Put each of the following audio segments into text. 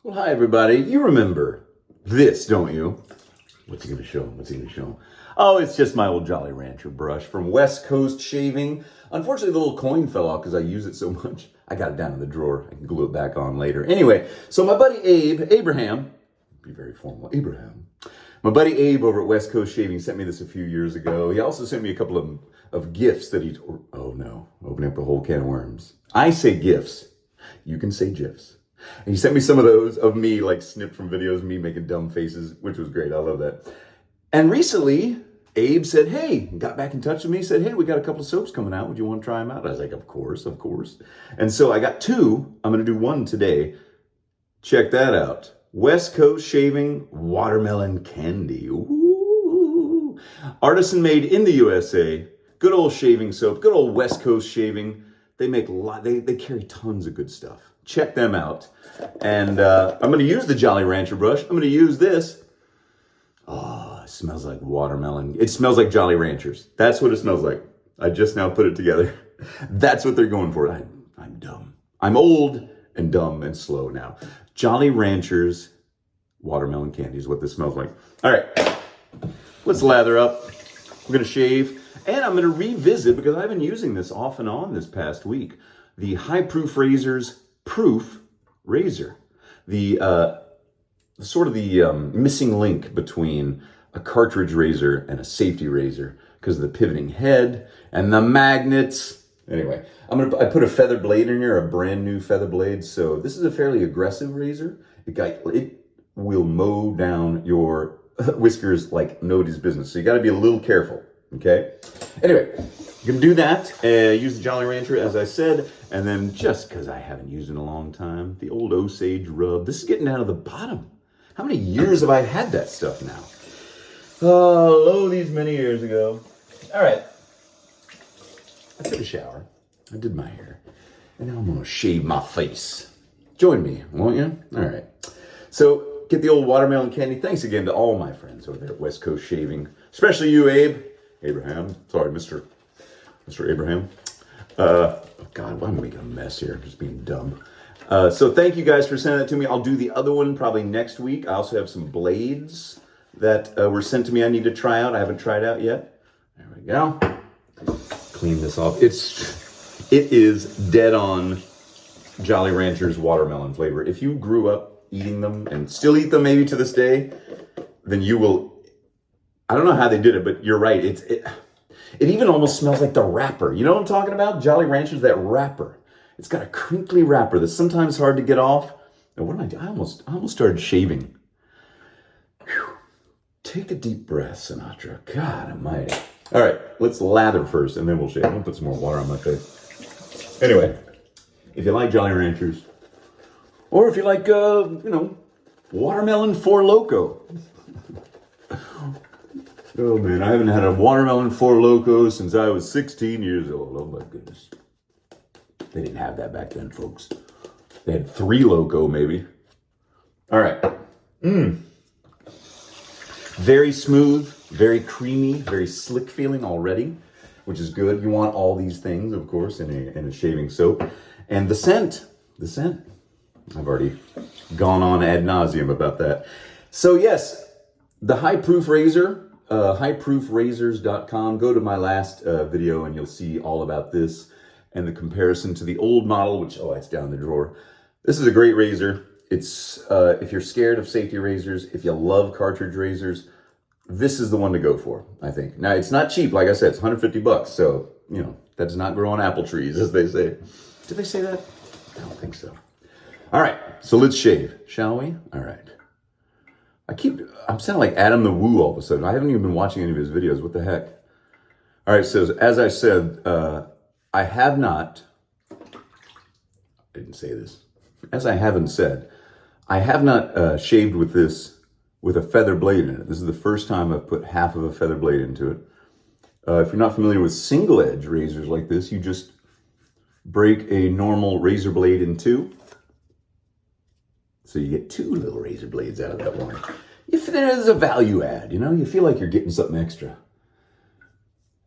Well, hi, everybody. You remember this, don't you? What's he going to show him? Oh, it's just my old Jolly Rancher brush from West Coast Shaving. Unfortunately, the little coin fell off because I use it so much. I got it down in the drawer. I can glue it back on later. Anyway, so my buddy Abraham, be very formal, Abraham. My buddy Abe over at West Coast Shaving sent me this a few years ago. He also sent me a couple of gifts that oh no, opening up a whole can of worms. I say gifts. You can say gifs. And he sent me some of those of me, like snipped from videos of me making dumb faces, which was great. I love that. And recently, Abe said, hey, got back in touch with me, said, hey, we got a couple of soaps coming out. Would you want to try them out? I was like, of course. And so I got two. I'm going to do one today. Check that out. West Coast Shaving Watermelon Candy. Ooh. Artisan made in the USA. Good old shaving soap. Good old West Coast Shaving. They make a lot. They carry tons of good stuff. Check them out. And I'm going to use the Jolly Rancher brush. I'm going to use this. Oh, it smells like watermelon. It smells like Jolly Ranchers. That's what it smells like. I just now put it together. That's what they're going for. I'm dumb. I'm old and dumb and slow now. Jolly Ranchers watermelon candy is what this smells like. All right, let's lather up. We're going to shave. And I'm going to revisit, because I've been using this off and on this past week, the High Proof Razors Proof Razor. The sort of the missing link between a cartridge razor and a safety razor because of the pivoting head and the magnets. Anyway, I put a feather blade in here, a brand new feather blade. So this is a fairly aggressive razor. It will mow down your whiskers like nobody's business. So you got to be a little careful. Okay. Anyway, you can do that. Use the Jolly Rancher, as I said. And then, just because I haven't used it in a long time, the old Osage rub. This is getting down to the bottom. How many years have I had that stuff now? Oh, these many years ago. All right. I took a shower. I did my hair. And now I'm going to shave my face. Join me, won't you? All right. So, get the old watermelon candy. Thanks again to all my friends over there at West Coast Shaving. Especially you, Abraham. Sorry, Mr. Abraham. God, why am I making a mess here? I'm just being dumb. So thank you guys for sending that to me. I'll do the other one probably next week. I also have some blades that were sent to me I need to try out. I haven't tried out yet. There we go. Clean this off. It is dead on Jolly Rancher's watermelon flavor. If you grew up eating them and still eat them maybe to this day, then you will. I don't know how they did it, but you're right. It even almost smells like the wrapper. You know what I'm talking about? Jolly Rancher's that wrapper. It's got a crinkly wrapper that's sometimes hard to get off. And what am I doing? I almost started shaving. Whew. Take a deep breath, Sinatra. God almighty. All right, let's lather first, and then we'll shave. I'm gonna put some more water on my face. Anyway, if you like Jolly Ranchers, or if you like, watermelon Four Loko. Oh man, I haven't had a watermelon Four Loko since I was 16 years old. Oh my goodness. They didn't have that back then, folks. They had Three Loko, maybe. All right. Very smooth, very creamy, very slick feeling already, which is good. You want all these things, of course, in a shaving soap. And the scent. I've already gone on ad nauseum about that. So yes, the High Proof Razor, highproofrazors.com. Go to my last video and you'll see all about this and the comparison to the old model, which, it's down in the drawer. This is a great razor. It's, if you're scared of safety razors, if you love cartridge razors, this is the one to go for, I think. Now, it's not cheap. Like I said, it's $150. So, that does not grow on apple trees, as they say. Did they say that? I don't think so. All right, so let's shave, shall we? All right. I'm sounding like Adam the Woo all of a sudden. I haven't even been watching any of his videos. What the heck? All right, so as I said, I didn't say this. As I haven't said, I have not shaved with this with a feather blade in it. This is the first time I've put half of a feather blade into it. If you're not familiar with single edge razors like this, you just break a normal razor blade in two. So you get two little razor blades out of that one. If there's a value add, you feel like you're getting something extra.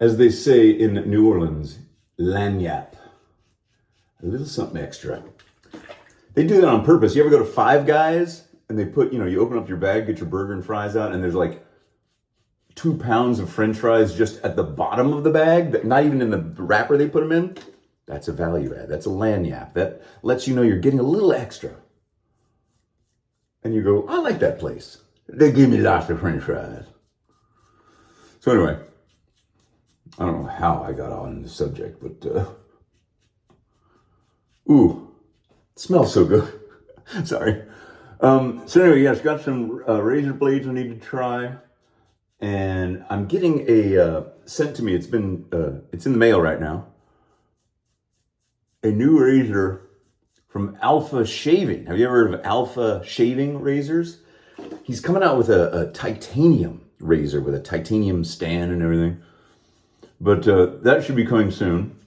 As they say in New Orleans, lagniappe. A little something extra. They do that on purpose. You ever go to Five Guys and they put, you open up your bag, get your burger and fries out, and there's like 2 pounds of French fries just at the bottom of the bag, not even in the wrapper they put them in? That's a value add. That's a lagniappe. That lets you know you're getting a little extra. And you go, I like that place. They give me lots of French fries. So anyway, I don't know how I got on the subject, but ooh, it smells so good. Sorry. So anyway, yes, got some razor blades I need to try, and I'm getting a sent to me. It's in the mail right now. A new razor from Alpha Shaving. Have you ever heard of Alpha Shaving razors? He's coming out with a titanium razor with a titanium stand and everything. But that should be coming soon.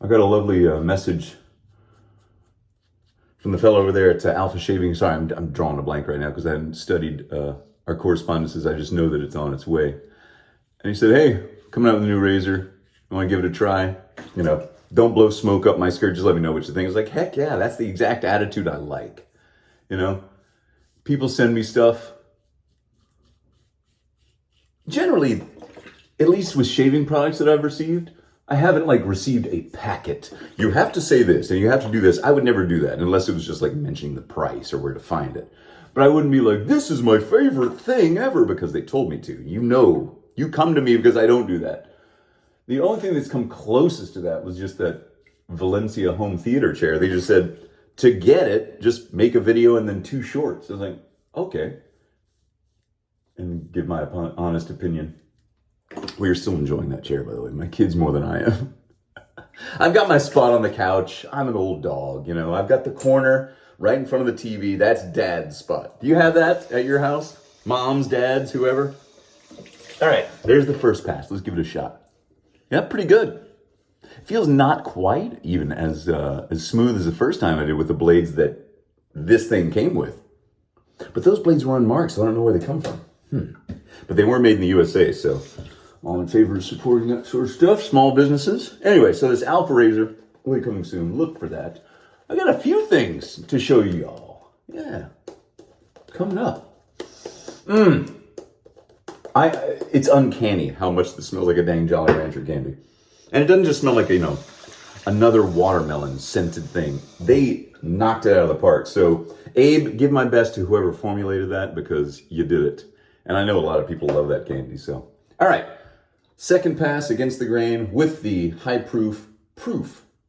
I got a lovely message from the fellow over there at Alpha Shaving. Sorry, I'm drawing a blank right now because I haven't studied our correspondences. I just know that it's on its way. And he said, hey, coming out with a new razor. I want to give it a try. Don't blow smoke up my skirt. Just let me know what you think. It's like, heck yeah, that's the exact attitude I like. People send me stuff. Generally, at least with shaving products that I've received, I haven't received a packet. You have to say this and you have to do this. I would never do that unless it was just mentioning the price or where to find it. But I wouldn't be like, this is my favorite thing ever because they told me to. You come to me because I don't do that. The only thing that's come closest to that was just that Valencia home theater chair. They just said, to get it, just make a video and then 2 shorts. I was like, okay. And give my honest opinion. We are still enjoying that chair, by the way. My kids more than I am. I've got my spot on the couch. I'm an old dog, I've got the corner right in front of the TV. That's Dad's spot. Do you have that at your house? Moms, dads, whoever? All right, there's the first pass. Let's give it a shot. Yeah, pretty good. It feels not quite even as smooth as the first time I did with the blades that this thing came with. But those blades were unmarked, so I don't know where they come from. But they were made in the USA, so all in favor of supporting that sort of stuff. Small businesses. Anyway, so this Alpha razor will be coming soon. Look for that. I got a few things to show you y'all. Yeah, coming up. It's uncanny how much this smells like a dang Jolly Rancher candy. And it doesn't just smell like, another watermelon scented thing. They knocked it out of the park. So, Abe, give my best to whoever formulated that because you did it. And I know a lot of people love that candy, so. All right, second pass against the grain with the high proof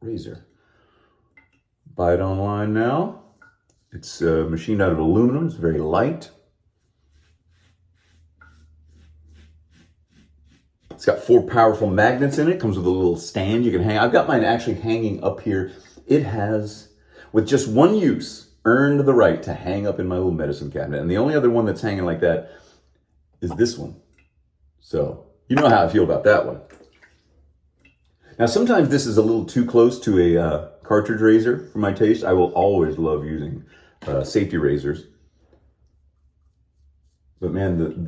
razor. Buy it online now. It's machined out of aluminum. It's very light. It's got 4 powerful magnets in it. Comes with a little stand you can hang. I've got mine actually hanging up here. It has, with just one use, earned the right to hang up in my little medicine cabinet. And the only other one that's hanging like that is this one. So, you know how I feel about that one. Now, sometimes this is a little too close to a cartridge razor for my taste. I will always love using safety razors. But man,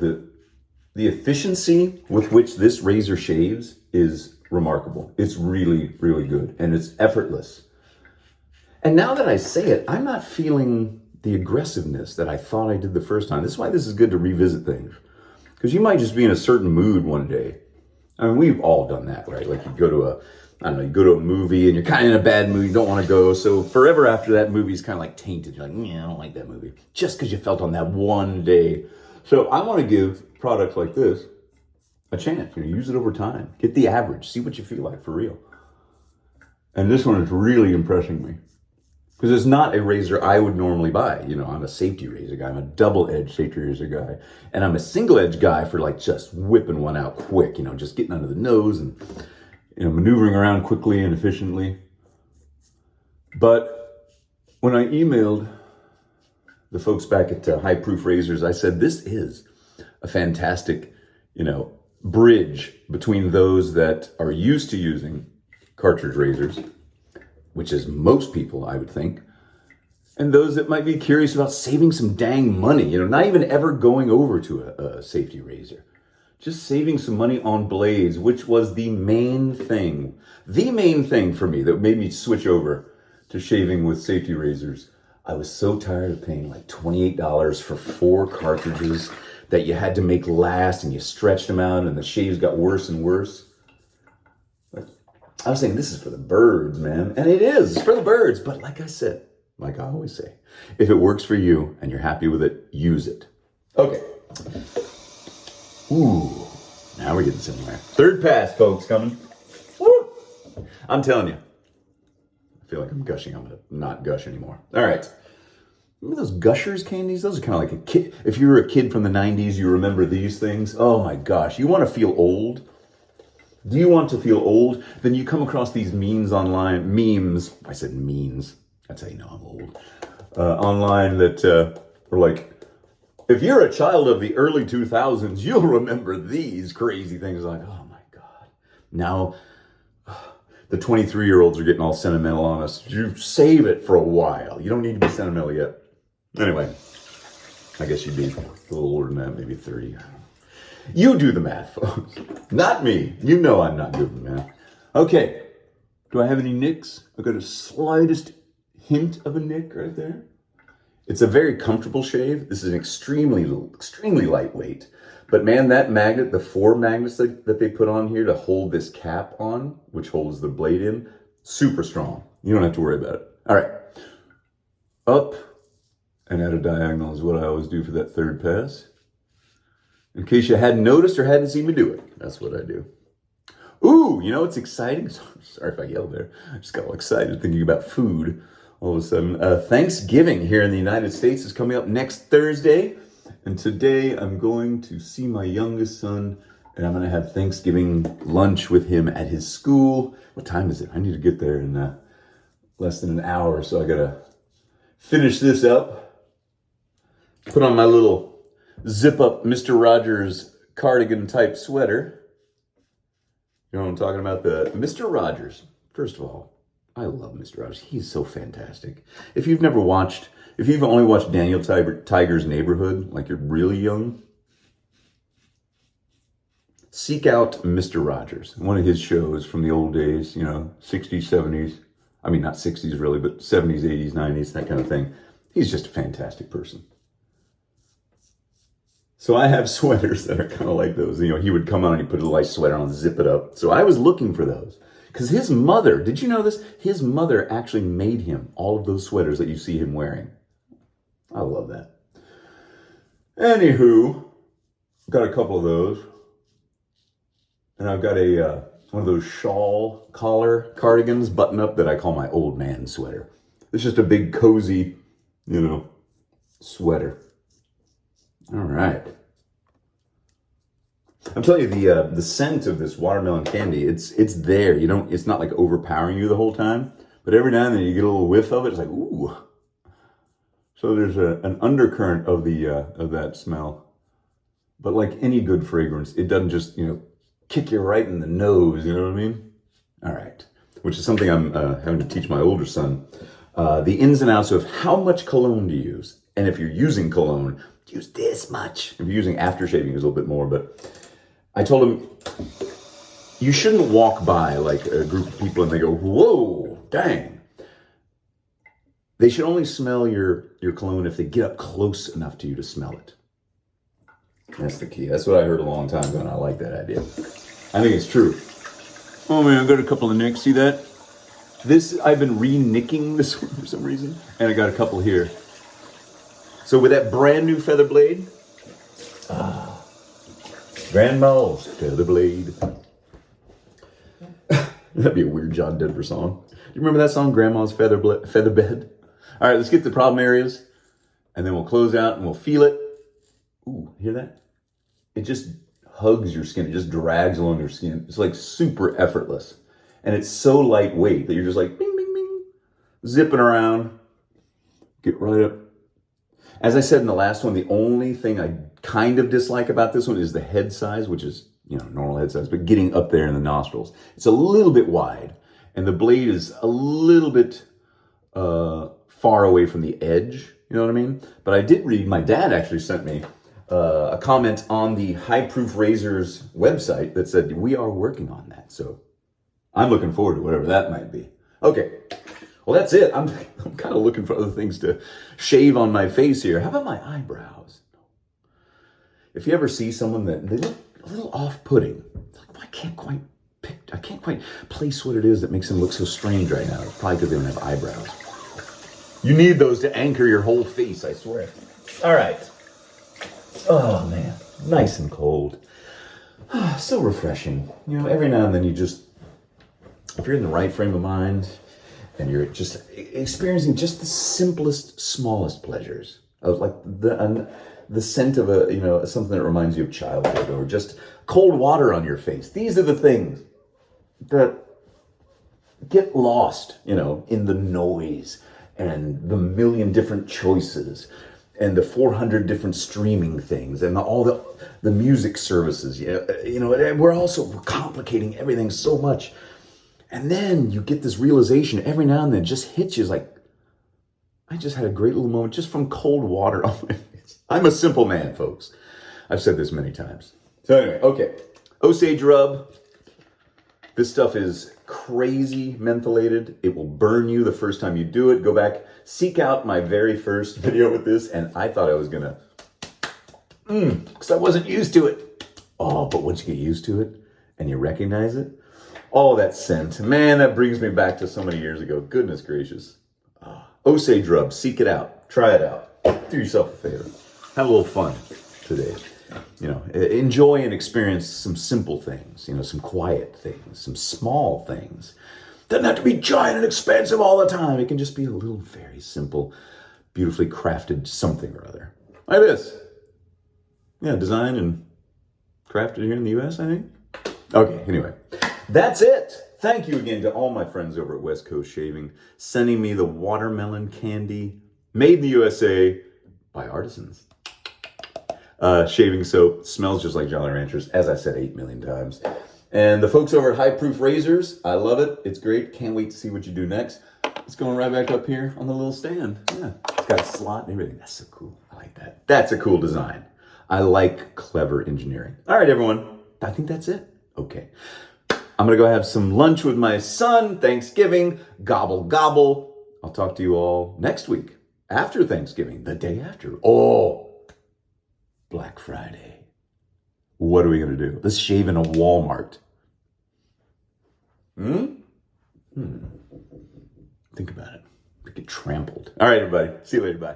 the efficiency with which this razor shaves is remarkable. It's really, really good. And it's effortless. And now that I say it, I'm not feeling the aggressiveness that I thought I did the first time. This is why this is good to revisit things. Because you might just be in a certain mood one day. I mean, we've all done that, right? Like you go to you go to a movie and you're kind of in a bad mood, you don't want to go. So forever after that movie is kind of like tainted. You're like, yeah, I don't like that movie. Just because you felt on that one day. So I want to give products like this a chance. Use it over time. Get the average. See what you feel like for real. And this one is really impressing me. Because it's not a razor I would normally buy. I'm a safety razor guy. I'm a double-edged safety razor guy. And I'm a single-edged guy for just whipping one out quick. Just getting under the nose and, maneuvering around quickly and efficiently. But when I emailed the folks back at High Proof Razors, I said, this is a fantastic, bridge between those that are used to using cartridge razors, which is most people, I would think, and those that might be curious about saving some dang money, not even ever going over to a safety razor, just saving some money on blades, which was the main thing for me that made me switch over to shaving with safety razors. I was so tired of paying like $28 for 4 cartridges that you had to make last, and you stretched them out and the shaves got worse and worse. I was saying, this is for the birds, man. And it is, it's for the birds. But like I said, like I always say, if it works for you and you're happy with it, use it. Okay. Ooh, now we're getting somewhere. Third pass, folks, coming. Woo! I'm telling you. I feel like I'm gushing. I'm going to not gush anymore. All right. Remember those Gushers candies? Those are kind of like a kid. If you were a kid from the 90s, you remember these things. Oh my gosh. You want to feel old? Do you want to feel old? Then you come across these memes online. Memes. I said memes. That's how you know I'm old. Online that are like, if you're a child of the early 2000s, you'll remember these crazy things. Like, oh my God. Now, the 23-year-olds are getting all sentimental on us. You save it for a while. You don't need to be sentimental yet. Anyway, I guess you'd be a little older than that, maybe 30. I don't know. You do the math, folks. Not me. You know I'm not good with math. Okay. Do I have any nicks? I've got a slightest hint of a nick right there. It's a very comfortable shave. This is an extremely lightweight. But man, that magnet, the 4 magnets that they put on here to hold this cap on, which holds the blade in, super strong. You don't have to worry about it. All right. Up and at a diagonal is what I always do for that third pass. In case you hadn't noticed or hadn't seen me do it, that's what I do. Ooh, you know what's exciting? Sorry if I yelled there. I just got all excited thinking about food all of a sudden. Thanksgiving here in the United States is coming up next Thursday. And today I'm going to see my youngest son, and I'm going to have Thanksgiving lunch with him at his school. What time is it? I need to get there in less than an hour, so I got to finish this up. Put on my little zip-up Mr. Rogers cardigan type sweater. You know what I'm talking about? The Mr. Rogers. First of all, I love Mr. Rogers. He's so fantastic. If you've only watched Daniel Tiger's Neighborhood, like you're really young, seek out Mr. Rogers. One of his shows from the old days, 60s, 70s. I mean, not 60s really, but 70s, 80s, 90s, that kind of thing. He's just a fantastic person. So I have sweaters that are kind of like those. He would come on and he'd put a light sweater on, zip it up. So I was looking for those. Because his mother, did you know this? His mother actually made him all of those sweaters that you see him wearing. I love that. Anywho, got a couple of those. And I've got one of those shawl collar cardigans button up that I call my old man sweater. It's just a big cozy, sweater. All right. I'm telling you, the scent of this watermelon candy, it's there. It's not like overpowering you the whole time, but every now and then you get a little whiff of it. It's like, ooh. So there's an undercurrent of that smell. But like any good fragrance, it doesn't just, kick you right in the nose, you know what I mean? All right. Which is something I'm having to teach my older son. The ins and outs of how much cologne to use. And if you're using cologne, use this much. If you're using aftershave, use a little bit more. But I told him, you shouldn't walk by like a group of people and they go, whoa, dang. They should only smell your cologne if they get up close enough to you to smell it. That's the key. That's what I heard a long time ago, and I like that idea. I think it's true. Oh man, I've got a couple of nicks. See that? I've been re-nicking this one for some reason, and I got a couple here. So with that brand new feather blade, Grandma's feather blade. That'd be a weird John Denver song. Do you remember that song, Grandma's feather bed? All right, let's get to the problem areas, and then we'll close out and we'll feel it. Ooh, hear that? It just hugs your skin. It just drags along your skin. It's like super effortless, and it's so lightweight that you're just like bing, bing, bing, zipping around. Get right up. As I said in the last one, the only thing I kind of dislike about this one is the head size, which is, normal head size, but getting up there in the nostrils. It's a little bit wide, and the blade is a little bit far away from the edge, you know what I mean? But I did read, my dad actually sent me a comment on the High Proof Razors website that said, we are working on that. So I'm looking forward to whatever that might be. Okay. Well, that's it. I'm kind of looking for other things to shave on my face here. How about my eyebrows? If you ever see someone that they look a little off-putting, like, I can't quite place what it is that makes them look so strange right now. It's probably because they don't have eyebrows. You need those to anchor your whole face, I swear. All right. Oh, man. Nice and cold. So refreshing. You know, every now and then if you're in the right frame of mind and you're just experiencing just the simplest, smallest pleasures of like the scent of something that reminds you of childhood, or just cold water on your face. These are the things that get lost, in the noise and the million different choices and the 400 different streaming things and all the music services. We're complicating everything so much. And then you get this realization every now and then, just hits you like, I just had a great little moment just from cold water on my face. I'm a simple man, folks. I've said this many times. So anyway, okay. Osage rub. This stuff is crazy mentholated. It will burn you the first time you do it. Go back, seek out my very first video with this, and I thought I was gonna, because I wasn't used to it. Oh, but once you get used to it and you recognize it, oh, that scent. Man, that brings me back to so many years ago. Goodness gracious. Osage rub, seek it out. Try it out. Do yourself a favor. Have a little fun today. Enjoy and experience some simple things, some quiet things, some small things. Doesn't have to be giant and expensive all the time. It can just be a little very simple, beautifully crafted something or other. Like this. Yeah, designed and crafted here in the US, I think. Okay, anyway. That's it. Thank you again to all my friends over at West Coast Shaving, sending me the watermelon candy made in the USA by artisans. Shaving soap smells just like Jolly Ranchers, as I said 8 million times. And the folks over at High Proof Razors, I love it. It's great. Can't wait to see what you do next. It's going right back up here on the little stand. Yeah, it's got a slot and everything. That's so cool. I like that. That's a cool design. I like clever engineering. All right, everyone. I think that's it. Okay. I'm going to go have some lunch with my son. Thanksgiving. Gobble, gobble. I'll talk to you all next week. After Thanksgiving. The day after. Oh, Black Friday. What are we going to do? Let's shave in a Walmart. Think about it. We get trampled. All right, everybody. See you later. Bye.